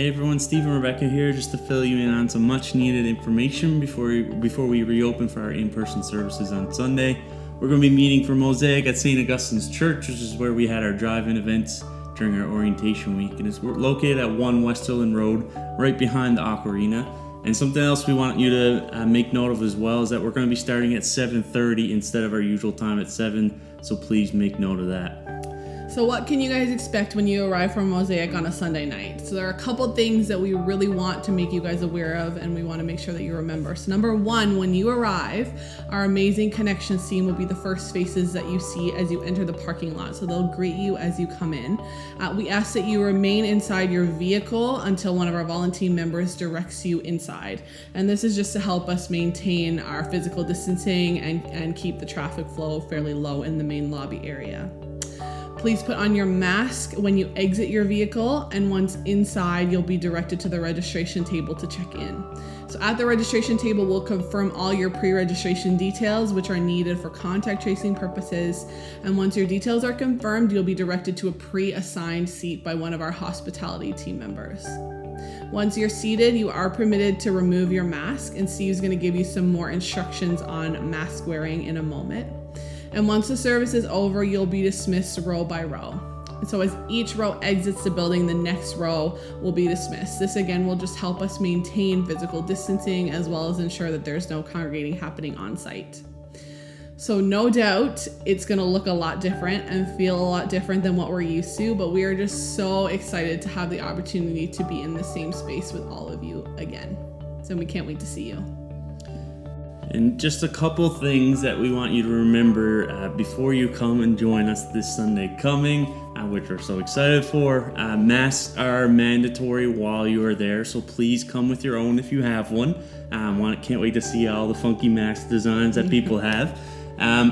Hey everyone, Steve and Rebecca here just to fill you in on some much needed information before we reopen for our in-person services on Sunday. We're going to be meeting for Mosaic at St. Augustine's Church, which is where we had our drive-in events during our orientation week, and it's located at 1 West Hillen Road, right behind the Aquarina. And something else we want you to make note of as well is that we're going to be starting at 7:30 instead of our usual time at 7, so please make note of that. So what can you guys expect when you arrive from Mosaic on a Sunday night? So there are a couple things that we really want to make you guys aware of, and we want to make sure that you remember. So number one, when you arrive, our amazing connections team will be the first faces that you see as you enter the parking lot. So they'll greet you as you come in. We ask that you remain inside your vehicle until one of our volunteer members directs you inside. And this is just to help us maintain our physical distancing and keep the traffic flow fairly low in the main lobby area. Please put on your mask when you exit your vehicle, and once inside, you'll be directed to the registration table to check in. So at the registration table, we'll confirm all your pre-registration details, which are needed for contact tracing purposes. And once your details are confirmed, you'll be directed to a pre-assigned seat by one of our hospitality team members. Once you're seated, you are permitted to remove your mask, and Steve's going to give you some more instructions on mask wearing in a moment. And once the service is over, you'll be dismissed row by row. And so as each row exits the building, the next row will be dismissed. This again will just help us maintain physical distancing as well as ensure that there's no congregating happening on site. So no doubt it's gonna look a lot different and feel a lot different than what we're used to, but we are just so excited to have the opportunity to be in the same space with all of you again. So we can't wait to see you. And just a couple things that we want you to remember before you come and join us this Sunday coming, which we're so excited for. Masks are mandatory while you are there, so please come with your own if you have one. Can't wait to see all the funky mask designs that people have.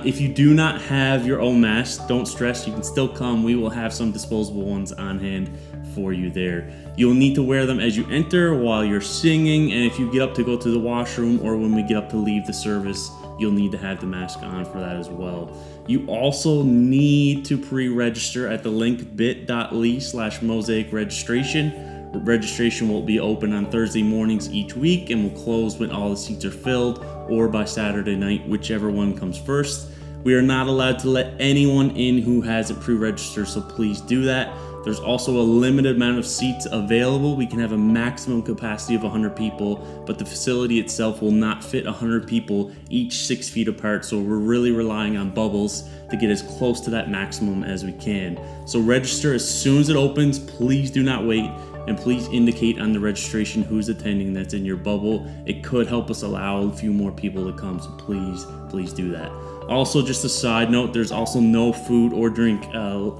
If you do not have your own mask, don't stress, you can still come. We will have some disposable ones on hand for you there. You'll need to wear them as you enter, while you're singing, and if you get up to go to the washroom or when we get up to leave the service, you'll need to have the mask on for that as well. You also need to pre-register at the link bit.ly/mosaic registration. Registration will be open on Thursday mornings each week and will close when all the seats are filled, or by Saturday night, whichever one comes first. We are not allowed to let anyone in who hasn't pre-registered, so please do that. There's also a limited amount of seats available. We can have a maximum capacity of 100 people, but the facility itself will not fit 100 people, each 6 feet apart, so we're really relying on bubbles to get as close to that maximum as we can. So register as soon as it opens. Please do not wait, and please indicate on the registration who's attending that's in your bubble. It could help us allow a few more people to come, so please do that. Also, just a side note, there's also no food or drink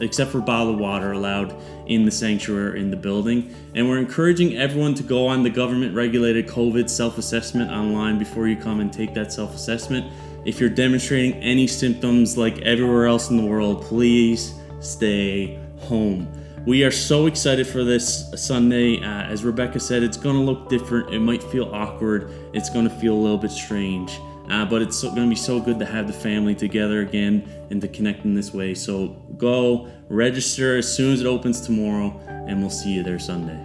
except for bottled water allowed in the sanctuary in the building. And we're encouraging everyone to go on the government-regulated COVID self-assessment online before you come and take that self-assessment. If you're demonstrating any symptoms like everywhere else in the world, please stay home. We are so excited for this Sunday. As Rebecca said, it's going to look different. It might feel awkward. It's going to feel a little bit strange. But it's going to be so good to have the family together again and to connect in this way. So go register as soon as it opens tomorrow, and we'll see you there Sunday.